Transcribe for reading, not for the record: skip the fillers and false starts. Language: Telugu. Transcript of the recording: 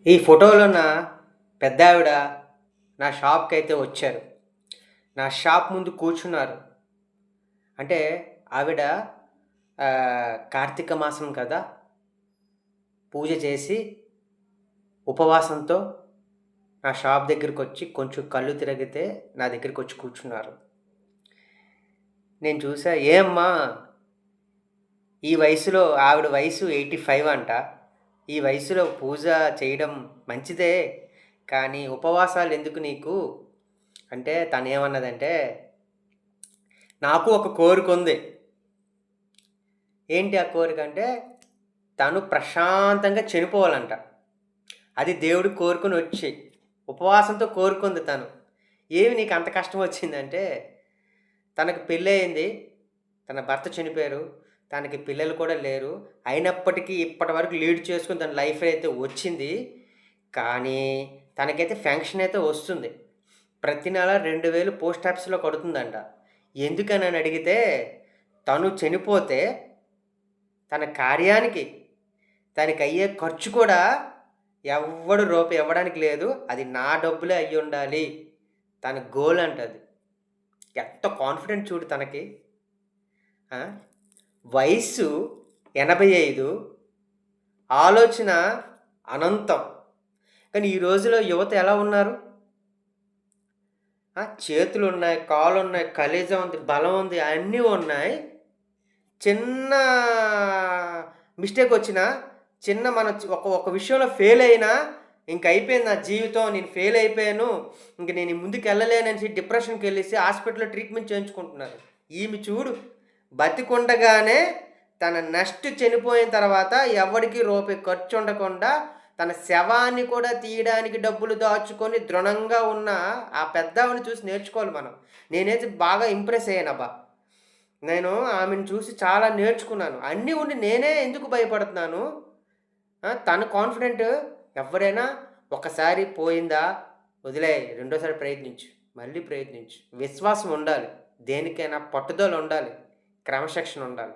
ఈ ఫోటోలో నా పెద్దావిడ నా షాప్‌కైతే వచ్చారు. నా షాప్ ముందు కూర్చున్నారు. అంటే ఆవిడ కార్తీక మాసం కదా! పూజ చేసి ఉపవాసంతో నా షాప్ దగ్గరికొచ్చి కొంచెం కళ్ళు తిరిగితే నా దగ్గరికొచ్చి కూర్చున్నారు. నేను చూసా, "ఏమ్మా, ఈ వయసులో" ఆవిడ వయసు 85 అంట. "ఈ వయసులో పూజ చేయడం మంచిదే. కానీ ఉపవాసాలెందుకు నీకు?" అంటే తనేమన్నదంటే, "నాకు ఒక కోరికుంది." ఏంటి ఆ కోరికంటే, తను ప్రశాంతంగా చనిపోవాలంట. అది దేవుడు కోరుకొనొచ్చి, ఉపవాసంతో కోరుకుంది తను. "ఏమి నీకంత కష్టమొచ్చిందంటే?" తనకు పెళ్ళయింది. తన భర్త చనిపోయారు. తనకి పిల్లలు కూడా లేరు. అయినప్పటికీ ఇప్పటి వరకు లీడ్ చేసుకొని తన లైఫ్ అయితే వచ్చింది. కానీ తనకైతే పెన్షన్ అయితే వస్తుంది. ప్రతి నెల 2000 పోస్ట్ ఆఫీస్‌లో కడుతుందంట. ఎందుకనని అడిగితే, తను చనిపోతే తన కార్యానికి, తనకయ్యే ఖర్చు కూడా ఎవ్వడు రూపాయి ఇవ్వడానికి లేదు. అది నా డబ్బులే అయ్యుండాలి. తన గోల్ అంట అది. ఎంత కాన్ఫిడెంట్ చూడు తనకి. ఆ! వయస్సు 85, ఆలోచన అనంతం. కానీ ఈ రోజుల్లో యువత ఎలా ఉన్నారు? చేతులున్నాయి, కాళ్ళున్నాయి, కలేజా ఉంది, బలం ఉంది, అన్నీ ఉన్నాయి. చిన్న మిస్టేకొచ్చినా, చిన్న మన ఒక ఒక విషయంలో ఫెయిలయినా, ఇంకయిపోయింది నా జీవితం. నేను ఫెయిలయిపోయాను. ఇంక నేను ముందుకెళ్ళలేననేసి డిప్రెషన్‌కెళ్ళేసి హాస్పిటల్‌లో ట్రీట్‌మెంట్ చేయించుకుంటున్నారు. ఈమె చూడు, బతికుండగానే తన నెక్స్ట్ చనిపోయిన తర్వాత ఎవ్వడికి రూపాయి ఖర్చుండకుండా, తన శవాన్ని కూడా తీయడానికి డబ్బులు దాచుకొని దృఢంగా ఉన్న ఆ పెద్దావిడని చూసి నేర్చుకోవాలి మనం. నేనైతే బాగా ఇంప్రెస్ అయ్యానబ్బా! నేను ఆమెను చూసి చాలా నేర్చుకున్నాను. అన్నీ ఉండి నేనే ఎందుకు భయపడుతున్నాను? తను కాన్ఫిడెంట్. ఎవ్వరైనా ఒకసారి పోయిందా వదిలేయి. రెండోసారి ప్రయత్నించు. మళ్ళీ ప్రయత్నించు. విశ్వాసం ఉండాలి. దేనికైనా పట్టుదల ఉండాలి. క్రమశిక్షణ ఉండాలి.